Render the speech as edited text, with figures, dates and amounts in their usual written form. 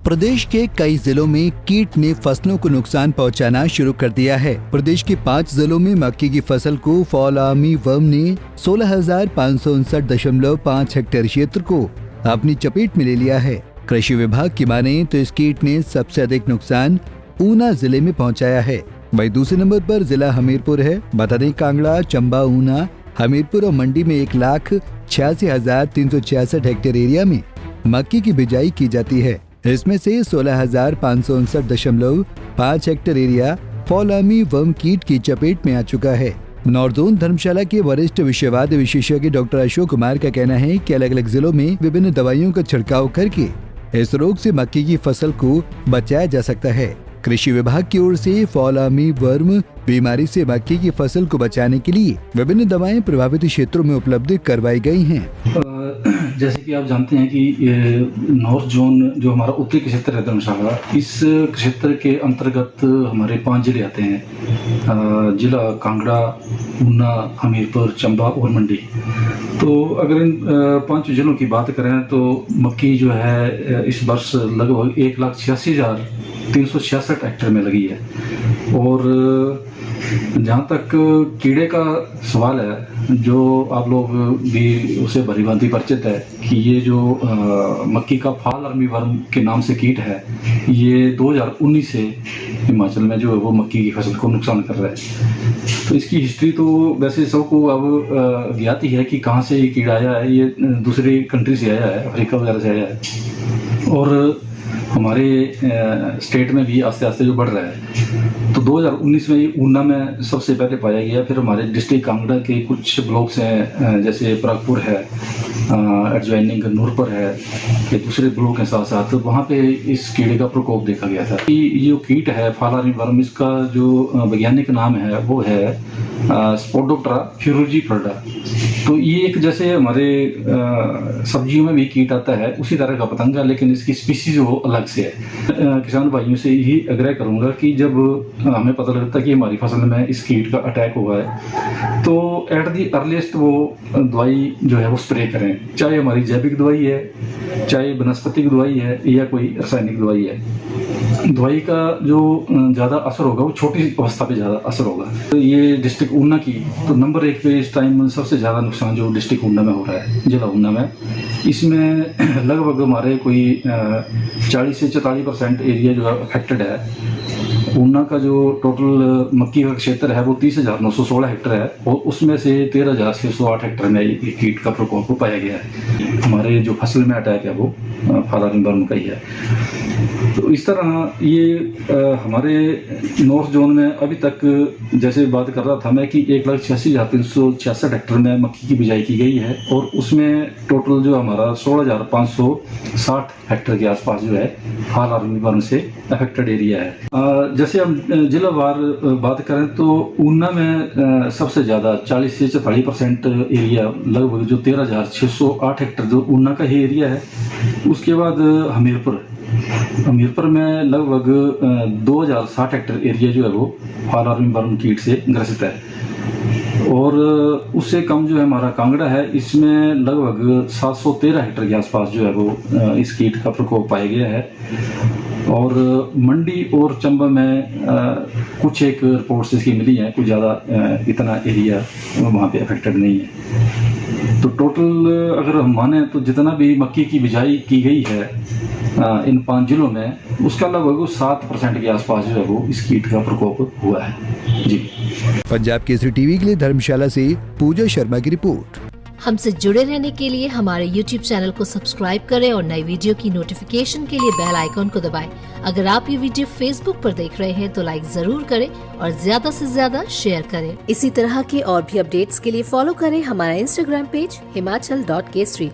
प्रदेश के कई जिलों में कीट ने फसलों को नुकसान पहुंचाना शुरू कर दिया है। प्रदेश के 5 जिलों में मक्के की फसल को फॉल आर्मी वर्म ने 16,559.5 हेक्टेयर क्षेत्र को अपनी चपेट में ले लिया है। कृषि विभाग की माने तो इस कीट ने सबसे अधिक नुकसान ऊना जिले में पहुंचाया है। वहीं दूसरे नंबर पर जिला हमीरपुर है। बता दें कांगड़ा, चंबा, ऊना, हमीरपुर और मंडी में 1,86,366 हेक्टेयर एरिया में मक्की की बिजाई की जाती है। इसमें से 16,559.5 hectare area fall army worm कीट की चपेट में आ चुका है। नॉर्दोन धर्मशाला के वरिष्ठ विषयवाद विशेषज्ञ डॉक्टर अशोक कुमार का कहना है कि अलग अलग जिलों में विभिन्न दवाइयों का छिड़काव करके इस रोग से मक्की की फसल को बचाया जा सकता है। कृषि विभाग की ओर से फॉल आर्मी वर्म बीमारी से मक्की की फसल को बचाने के लिए विभिन्न दवाएं प्रभावित क्षेत्रों में उपलब्ध करवाई गई हैं। जैसे कि आप जानते हैं कि नॉर्थ जोन जो हमारा उत्तरी क्षेत्र है धर्मशाला, इस क्षेत्र के अंतर्गत हमारे 5 जिले आते हैं। जिला कांगड़ा, ऊना, हमीरपुर, चंबा और मंडी। तो अगर इन 5 जिलों की बात करें तो मक्की जो है इस वर्ष लगभग 1,86,366 हेक्टेयर में लगी है। और जहाँ तक कीड़े का सवाल है, जो आप लोग भी उसे भली भांति परिचित है कि ये जो मक्की का फॉल आर्मी वर्म के नाम से कीट है, ये 2019 से हिमाचल में जो है वो मक्की की फसल को नुकसान कर रहा है। तो इसकी हिस्ट्री तो वैसे सबको अब ज्ञात ही है कि कहाँ से ये कीड़ा आया है। ये दूसरी कंट्री से आया है, अफ्रीका वगैरह से आया है और हमारे स्टेट में भी आस्ते आस्ते जो बढ़ रहा है। तो 2019 में ये ऊना में सबसे पहले पाया गया। फिर हमारे डिस्ट्रिक्ट कांगड़ा के कुछ ब्लॉक्स हैं, जैसे परागपुर है, एडजॉइनिंग नूरपुर है, ये दूसरे ब्लॉक के साथ साथ वहाँ पे इस कीड़े का प्रकोप देखा गया था। कि ये जो कीट है फॉल आर्मी वर्म, इसका जो वैज्ञानिक नाम है वो है स्पोडोप्टेरा फ्यूरिजिपर्डा। तो ये एक जैसे हमारे सब्जियों में भी कीट आता है उसी तरह का पतंगा, लेकिन इसकी स्पीसीज वो अलग से है। किसान भाइयों से यही आग्रह करूंगा कि जब हमें पता लगता है कि हमारी फसल में इस कीट का अटैक हुआ है तो एट दी अर्लीस्ट वो दवाई जो है वो स्प्रे करें, चाहे हमारी जैविक दवाई है, चाहे वनस्पतिक दवाई है या कोई रासायनिक दवाई है। दवाई का जो ज़्यादा असर होगा वो छोटी अवस्था पे ज़्यादा असर होगा। तो ये डिस्ट्रिक्ट ऊना की तो नंबर 1 पे इस टाइम सबसे ज़्यादा नुकसान जो डिस्ट्रिक्ट ऊना में हो रहा है, जिला ऊना में। इसमें लगभग हमारे कोई 40 से 44% एरिया जो अफेक्टेड है। ऊना का जो टोटल मक्की का क्षेत्र है वो 30,916 हेक्टेयर है और उसमें से 13,608 हेक्टेयर में ये कीट का प्रकोप पाया गया है। हमारे जो फसल में अटैक है वो फॉल आर्मी वर्म का ही है। तो इस तरह ये हमारे नॉर्थ जोन में अभी तक जैसे बात कर रहा था मैं कि 1,86,366 हेक्टेयर में मक्की की बिजाई की गई है और उसमें टोटल जो हमारा 16,560 हेक्टेयर के आसपास जो है फॉल आर्मी वर्म से अफेक्टेड एरिया है। जैसे हम जिलावार बात करें तो ऊना में सबसे ज़्यादा 40 से 44% एरिया, लगभग जो 13,608 हेक्टेयर जो ऊना का ही एरिया है। उसके बाद हमीरपुर में लगभग 2,060 हेक्टेयर एरिया जो है वो फॉल आर्मी वर्म कीट से ग्रसित है। और उससे कम जो है हमारा कांगड़ा है, इसमें लगभग 713 हेक्टेयर के आसपास जो है वो इस कीट का प्रकोप पाया गया है। और मंडी और चंबा में कुछ एक रिपोर्ट्स इसकी मिली हैं, कुछ ज़्यादा इतना एरिया वहाँ पे अफेक्टेड नहीं है। तो टोटल अगर हम माने तो जितना भी मक्की की बिजाई की गई है इन 5 जिलों में, उसका लगभग 7% के आसपास जो है वो इस कीट का प्रकोप हुआ है। जी। पंजाब केसरी टीवी के लिए धर्मशाला से पूजा शर्मा की रिपोर्ट। हमसे जुड़े रहने के लिए हमारे YouTube चैनल को सब्सक्राइब करें और नई वीडियो की नोटिफिकेशन के लिए बेल आइकॉन को दबाएं। अगर आप ये वीडियो Facebook पर देख रहे हैं तो लाइक जरूर करें और ज्यादा से ज्यादा शेयर करें। इसी तरह के और भी अपडेट्स के लिए फॉलो करें हमारा Instagram पेज himachal.kesri।